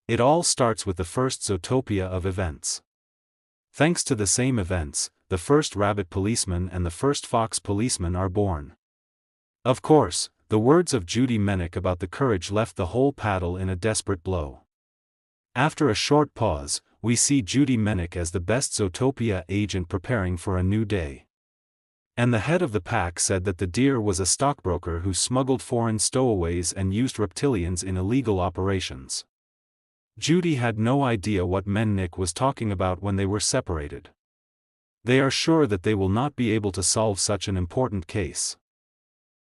It all starts with the first Zootopia of events. Thanks to the same events, the first rabbit policeman and the first fox policeman are born. Of course, the words of Judy and Nick about the courage left the whole paddle in a desperate blow. After a short pause, we see Judy and Nick as the best Zootopia agent preparing for a new day. And the head of the pack said that the deer was a stockbroker who smuggled foreign stowaways and used reptilians in illegal operations. Judy had no idea what Nick was talking about when they were separated. They are sure that they will not be able to solve such an important case.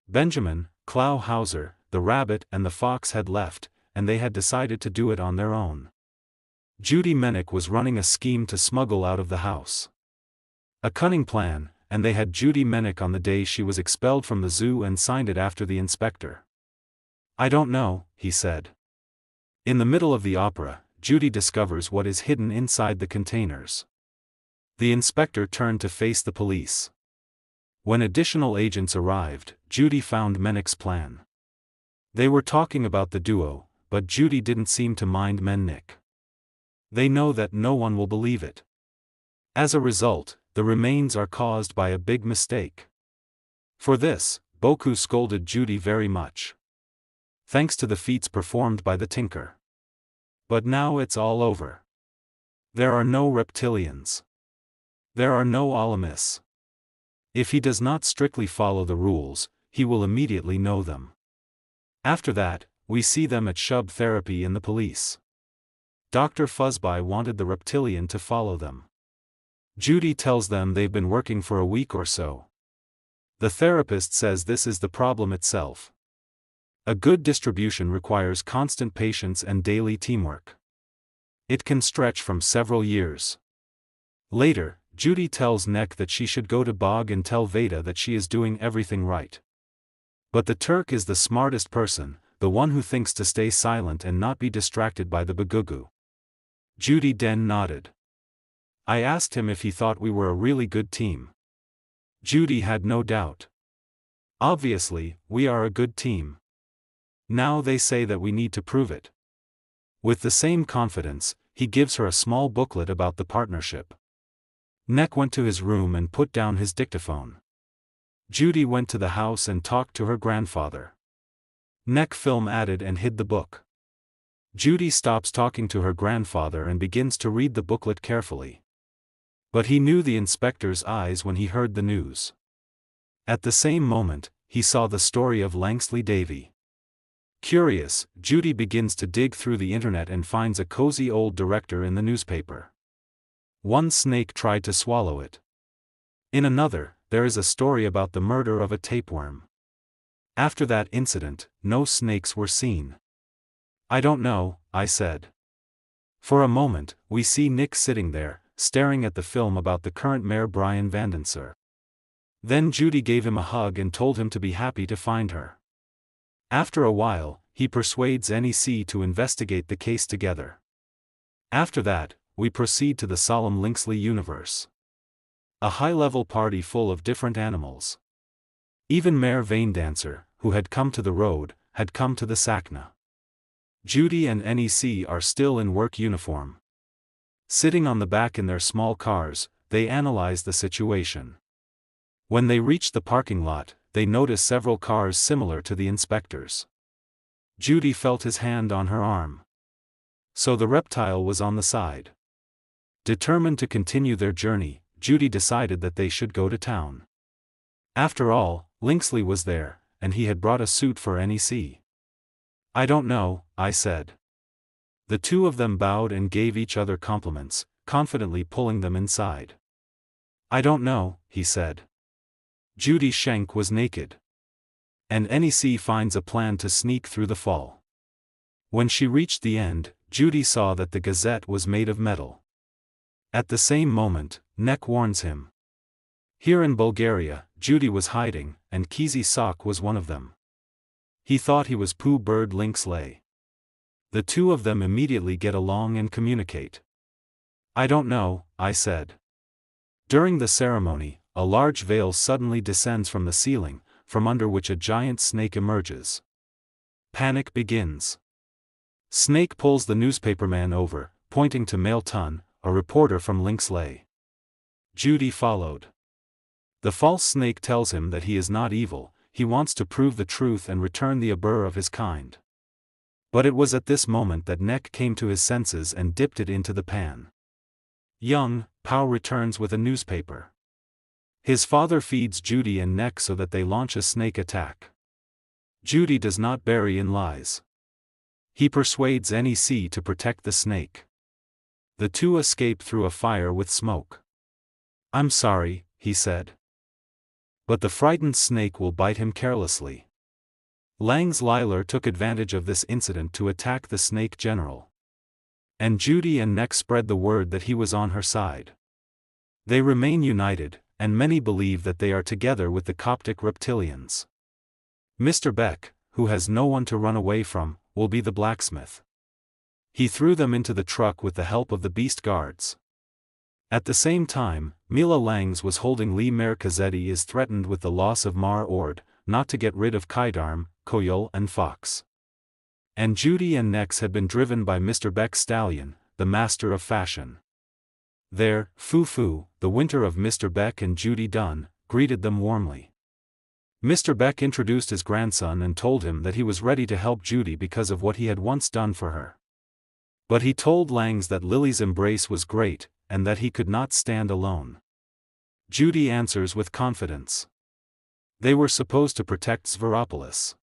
Benjamin, Clow Hauser, the rabbit and the fox had left, and they had decided to do it on their own. Judy and Nick was running a scheme to smuggle out of the house. A cunning plan, and they had Judy and Nick on the day she was expelled from the zoo and signed it after the inspector. "I don't know," he said. In the middle of the opera, Judy discovers what is hidden inside the containers. The inspector turned to face the police. When additional agents arrived, Judy found Nick's plan. They were talking about the duo, but Judy didn't seem to mind Nick. They know that no one will believe it. As a result, the remains are caused by a big mistake. For this, Boku scolded Judy very much. Thanks to the feats performed by the tinker. But now it's all over. There are no reptilians. There are no alamis. If he does not strictly follow the rules, he will immediately know them. After that, we see them at shub therapy in the police. Dr. Fuzzby wanted the reptilian to follow them. Judy tells them they've been working for a week or so. The therapist says this is the problem itself. A good distribution requires constant patience and daily teamwork. It can stretch from several years. Later, Judy tells Nick that she should go to Bog and tell Veda that she is doing everything right. But the Turk is the smartest person, the one who thinks to stay silent and not be distracted by the Bagugu. Judy then nodded. I asked him if he thought we were a really good team. Judy had no doubt. Obviously, we are a good team. Now they say that we need to prove it. With the same confidence, he gives her a small booklet about the partnership. Nick went to his room and put down his dictaphone. Judy went to the house and talked to her grandfather. Nick film added and hid the book. Judy stops talking to her grandfather and begins to read the booklet carefully. But he knew the inspector's eyes when he heard the news. At the same moment, he saw the story of Langsley Davy. Curious, Judy begins to dig through the internet and finds a cozy old director in the newspaper. One snake tried to swallow it. In another, there is a story about the murder of a tapeworm. After that incident, no snakes were seen. I don't know, I said. For a moment, we see Nick sitting there, staring at the film about the current mayor Brian Vandenser. Then Judy gave him a hug and told him to be happy to find her. After a while, he persuades NEC to investigate the case together. After that, we proceed to the solemn Lynxley universe. A high-level party full of different animals. Even Mayor Vanedancer, who had come to the road, had come to the Sakna. Judy and NEC are still in work uniform. Sitting on the back in their small cars, they analyze the situation. When they reach the parking lot, they notice several cars similar to the inspector's. Judy felt his hand on her arm. So the reptile was on the side. Determined to continue their journey, Judy decided that they should go to town. After all, Lynxley was there, and he had brought a suit for NEC. I don't know, I said. The two of them bowed and gave each other compliments, confidently pulling them inside. I don't know, he said. Judy Schenk was naked. And NEC finds a plan to sneak through the fall. When she reached the end, Judy saw that the Gazette was made of metal. At the same moment, Nick warns him. Here in Bulgaria, Judy was hiding, and Kizi Sok was one of them. He thought he was Pooh Bird Lynxley. The two of them immediately get along and communicate. I don't know, I said. During the ceremony, a large veil suddenly descends from the ceiling, from under which a giant snake emerges. Panic begins. Snake pulls the newspaperman over, pointing to Male Tun, a reporter from Linksley. Judy followed. The false snake tells him that he is not evil, he wants to prove the truth and return the abur of his kind. But it was at this moment that Neck came to his senses and dipped it into the pan. Young, Pow returns with a newspaper. His father feeds Judy and Neck so that they launch a snake attack. Judy does not bury in lies. He persuades NEC to protect the snake. The two escape through a fire with smoke. "I'm sorry," he said. But the frightened snake will bite him carelessly. Lang's Liler took advantage of this incident to attack the snake general. And Judy and Neck spread the word that he was on her side. They remain united, and many believe that they are together with the Coptic reptilians. Mr. Beck, who has no one to run away from, will be the blacksmith. He threw them into the truck with the help of the beast guards. At the same time, Mila Langs was holding Lee Mer Kazetti is threatened with the loss of Mar Ord, not to get rid of Kaidarm, Koyol and Fox. And Judy and Nex had been driven by Mr. Beck's stallion, the master of fashion. There, Foo, the winter of Mr. Beck and Judy Dunn, greeted them warmly. Mr. Beck introduced his grandson and told him that he was ready to help Judy because of what he had once done for her. But he told Langs that Lily's embrace was great, and that he could not stand alone. Judy answers with confidence. They were supposed to protect Zveropolis.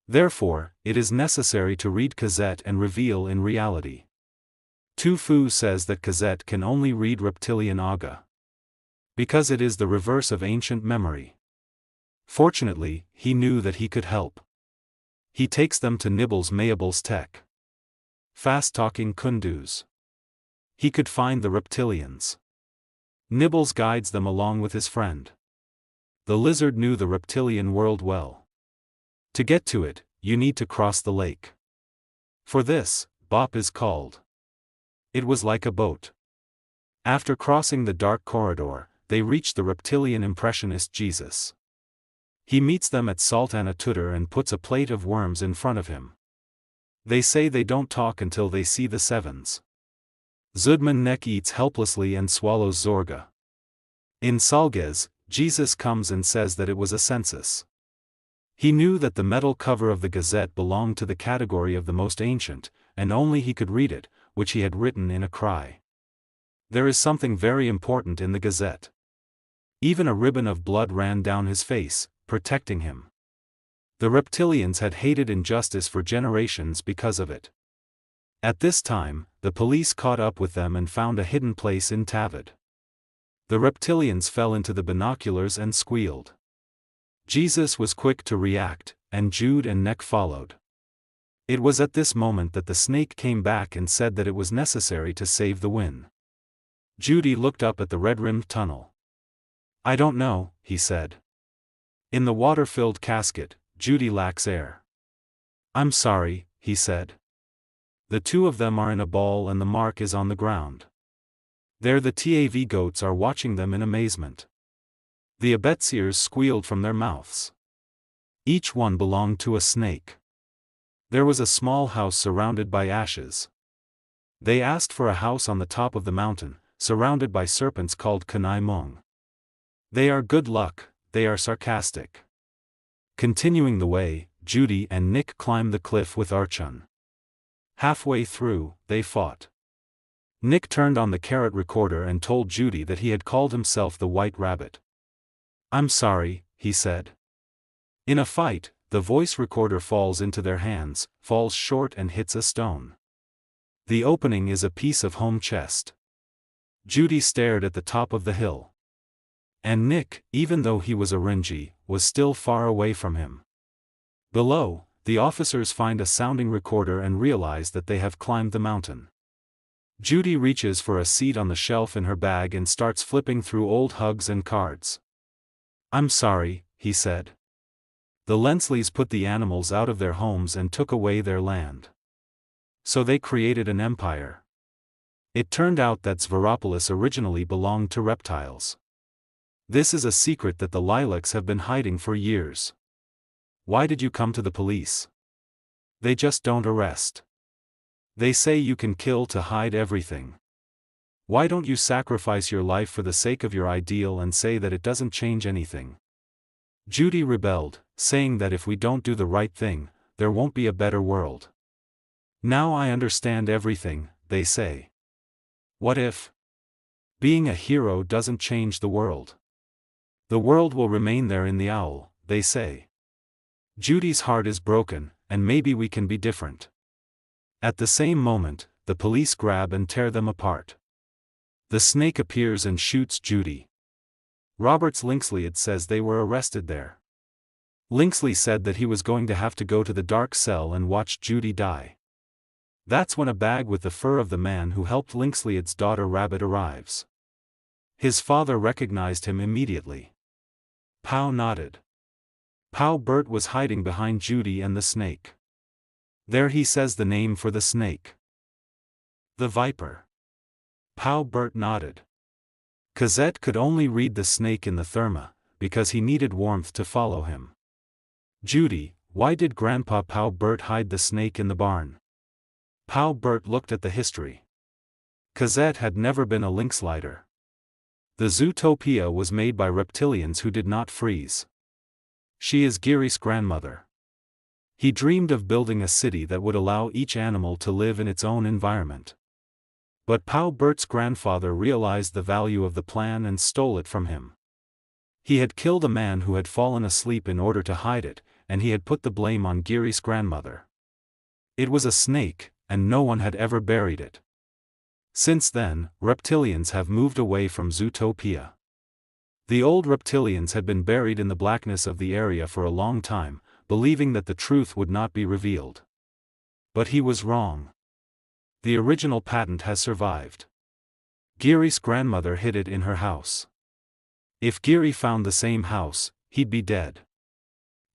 Therefore, it is necessary to read Cosette and reveal in reality. Tu Fu says that Cosette can only read reptilian Aga. Because it is the reverse of ancient memory. Fortunately, he knew that he could help. He takes them to Nibbles Mayable's tech. Fast-talking Kunduz. He could find the reptilians. Nibbles guides them along with his friend. The lizard knew the reptilian world well. To get to it, you need to cross the lake. For this, Bop is called. It was like a boat. After crossing the dark corridor, they reach the reptilian impressionist Jesus. He meets them at Sultana Tutor and puts a plate of worms in front of him. They say they don't talk until they see the sevens. Zudman Neck eats helplessly and swallows Zorga. In Salges, Jesus comes and says that it was a census. He knew that the metal cover of the Gazette belonged to the category of the most ancient, and only he could read it, which he had written in a cry. There is something very important in the Gazette. Even a ribbon of blood ran down his face, protecting him. The reptilians had hated injustice for generations because of it. At this time, the police caught up with them and found a hidden place in Tavid. The reptilians fell into the binoculars and squealed. Jesus was quick to react, and Jude and Neck followed. It was at this moment that the snake came back and said that it was necessary to save the win. Judy looked up at the red-rimmed tunnel. "I don't know," he said. In the water-filled casket, Judy lacks air. "I'm sorry," he said. The two of them are in a ball and the mark is on the ground. There the TAV goats are watching them in amazement. The abetsiers squealed from their mouths. Each one belonged to a snake. There was a small house surrounded by ashes. They asked for a house on the top of the mountain, surrounded by serpents called Kanai Mung. They are good luck, they are sarcastic. Continuing the way, Judy and Nick climbed the cliff with Archon. Halfway through, they fought. Nick turned on the carrot recorder and told Judy that he had called himself the White Rabbit. "I'm sorry," he said. In a fight, the voice recorder falls into their hands, falls short and hits a stone. The opening is a piece of home chest. Judy stared at the top of the hill. And Nick, even though he was a Renji, was still far away from him. Below, the officers find a sounding recorder and realize that they have climbed the mountain. Judy reaches for a seat on the shelf in her bag and starts flipping through old hugs and cards. "I'm sorry," he said. The Lensleys put the animals out of their homes and took away their land. So they created an empire. It turned out that Zveropolis originally belonged to reptiles. This is a secret that the lilacs have been hiding for years. Why did you come to the police? They just don't arrest. They say you can kill to hide everything. Why don't you sacrifice your life for the sake of your ideal and say that it doesn't change anything? Judy rebelled, saying that if we don't do the right thing, there won't be a better world. Now I understand everything, they say. What if being a hero doesn't change the world? The world will remain there in the owl, they say. Judy's heart is broken, and maybe we can be different. At the same moment, the police grab and tear them apart. The snake appears and shoots Judy. Robert's Linkslied says they were arrested there. Linksley said that he was going to have to go to the dark cell and watch Judy die. That's when a bag with the fur of the man who helped Linkslied's daughter Rabbit arrives. His father recognized him immediately. Pow nodded. Pow Bert was hiding behind Judy and the snake. There he says the name for the snake. The viper. Pow Bert nodded. Cosette could only read the snake in the therma, because he needed warmth to follow him. Judy, why did Grandpa Pow Bert hide the snake in the barn? Pow Bert looked at the history. Cosette had never been a lynxlider. The Zootopia was made by reptilians who did not freeze. She is Giry's grandmother. He dreamed of building a city that would allow each animal to live in its own environment. But Pow Bert's grandfather realized the value of the plan and stole it from him. He had killed a man who had fallen asleep in order to hide it, and he had put the blame on Giry's grandmother. It was a snake, and no one had ever buried it. Since then, reptilians have moved away from Zootopia. The old reptilians had been buried in the blackness of the area for a long time, believing that the truth would not be revealed. But he was wrong. The original patent has survived. Giry's grandmother hid it in her house. If Giry found the same house, he'd be dead.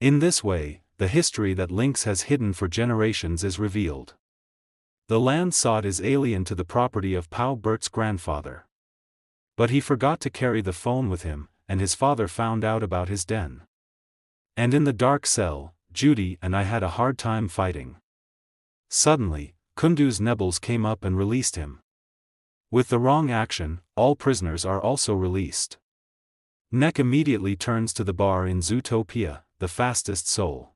In this way, the history that Lynx has hidden for generations is revealed. The land sought is alien to the property of Pow Bert's grandfather. But he forgot to carry the phone with him, and his father found out about his den. And in the dark cell, Judy and I had a hard time fighting. Suddenly, Kunduz Nebels came up and released him. With the wrong action, all prisoners are also released. Nick immediately turns to the bar in Zootopia, the fastest soul.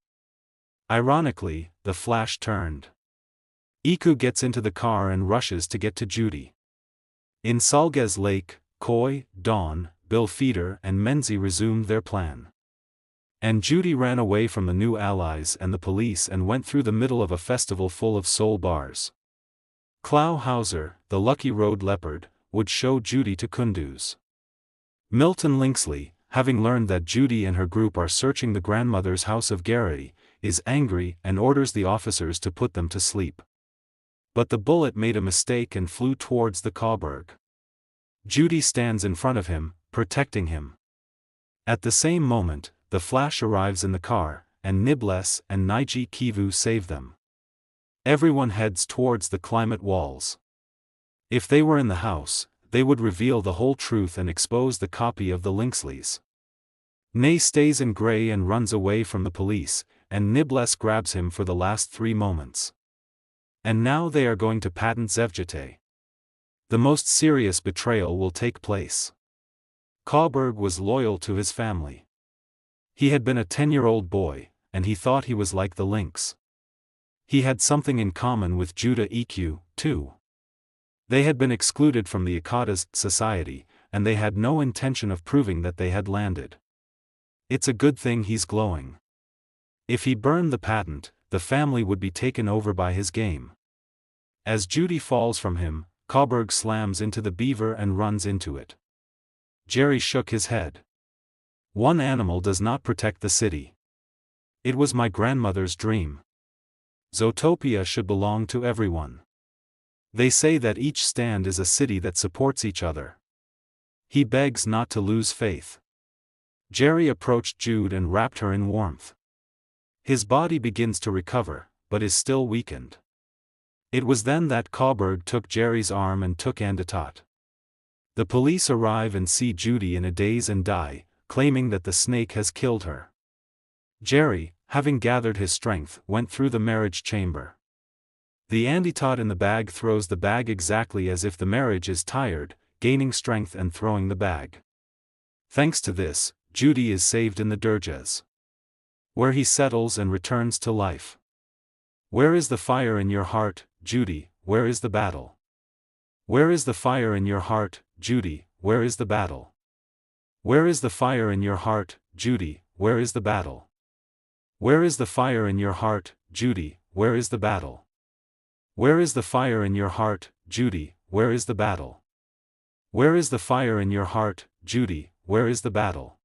Ironically, the Flash turned. Iku gets into the car and rushes to get to Judy. In Salges Lake, Koi, Dawn, Bill Feeder and Menzie resumed their plan. And Judy ran away from the new allies and the police and went through the middle of a festival full of soul bars. Clow Hauser, the lucky road leopard, would show Judy to Kunduz. Milton Linksley, having learned that Judy and her group are searching the grandmother's house of Garrity, is angry and orders the officers to put them to sleep. But the bullet made a mistake and flew towards the Coburg. Judy stands in front of him, protecting him. At the same moment, the Flash arrives in the car, and Nibless and Naiji Kivu save them. Everyone heads towards the climate walls. If they were in the house, they would reveal the whole truth and expose the copy of the Linksleys. Nay stays in gray and runs away from the police, and Nibless grabs him for the last 3 moments. And now they are going to patent Zevjete. The most serious betrayal will take place. Coburg was loyal to his family. He had been a 10-year-old boy, and he thought he was like the lynx. He had something in common with Judah EQ, too. They had been excluded from the Ikata's society, and they had no intention of proving that they had landed. It's a good thing he's glowing. If he burned the patent, the family would be taken over by his game. As Judy falls from him, Coburg slams into the beaver and runs into it. Jerry shook his head. One animal does not protect the city. It was my grandmother's dream. Zootopia should belong to everyone. They say that each stand is a city that supports each other. He begs not to lose faith. Jerry approached Jude and wrapped her in warmth. His body begins to recover, but is still weakened. It was then that Coburg took Jerry's arm and took Andatot. The police arrive and see Judy in a daze and die, claiming that the snake has killed her. Jerry, having gathered his strength, went through the marriage chamber. The antitot in the bag throws the bag exactly as if the marriage is tired, gaining strength and throwing the bag. Thanks to this, Judy is saved in the dirges, where he settles and returns to life. Where is the fire in your heart, Judy, where is the battle? Where is the fire in your heart, Judy, where is the battle? Where is the fire in your heart, Judy, where is the battle? Where is the fire in your heart, Judy, where is the battle? Where is the fire in your heart, Judy, where is the battle? Where is the fire in your heart, Judy, where is the battle?